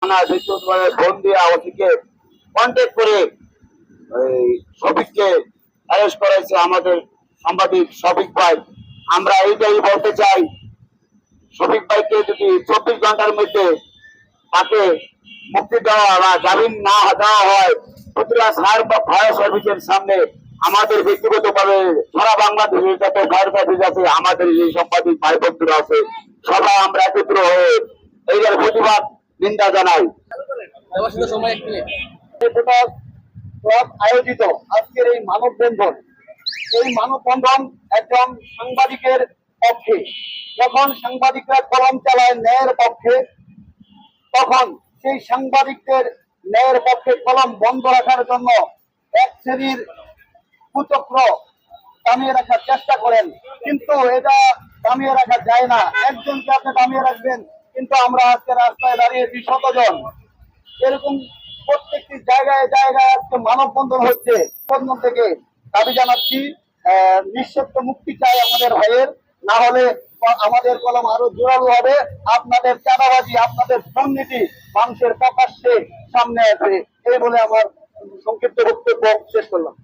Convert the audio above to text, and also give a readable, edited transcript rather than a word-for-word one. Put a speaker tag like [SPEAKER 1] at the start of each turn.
[SPEAKER 1] থানার বৃহস্পতিবার ফোন দিয়ে আমাদেরকে কন্ট্যাক্ট করে শফিককে অ্যারেস্ট করেছে আমাদের সাংবাদিক শফিক ভাই। আমরা এইটাই বলতে চাই, শফিক ভাইকে যদি 24 ঘন্টার মধ্যে তাকে মুক্তি দেওয়া বা জামিন না দেওয়া হয়, প্রতিটা ফায়ার সার্ভিসের সামনে আমাদের ব্যক্তিগতভাবে সারা বাংলাদেশের যত ফায়ার সার্ভিস আছে, আমাদের যে সাংবাদিক ভাই বন্ধুরা আছে, সবাই আমরা একত্র হয়ে এইটার প্রতিবাদ নিন্দা জানাই। আয়োজিত আজকের এই মানববন্ধন, একজন সাংবাদিকের পক্ষে। যখন সাংবাদিকরা কলম চালায় ন্যায়ের পক্ষে, তখন সেই সাংবাদিকদের ন্যায়ের পক্ষে কলম বন্ধ রাখার জন্য এক শ্রেণীর কুচক্র দামিয়ে রাখার চেষ্টা করেন, কিন্তু এটা দামিয়ে রাখা যায় না। একজনকে আপনি দামিয়ে রাখবেন, কিন্তু আমরা আজকে রাস্তায় দাঁড়িয়েছি শতজন। এরকম প্রত্যেকটি জায়গায় জায়গায় আজকে মানববন্ধন হচ্ছে। থেকে দাবি জানাচ্ছি, নিঃশর্ত মুক্তি চাই আমাদের ভাইয়ের, না হলে আমাদের কলম আরো জোরালো হবে। আপনাদের চাঁদাবাজি, আপনাদের দুর্নীতি মানুষের প্রকাশ্যে সামনে আসে। এই বলে আমার সংক্ষিপ্ত বক্তব্য শেষ করলাম।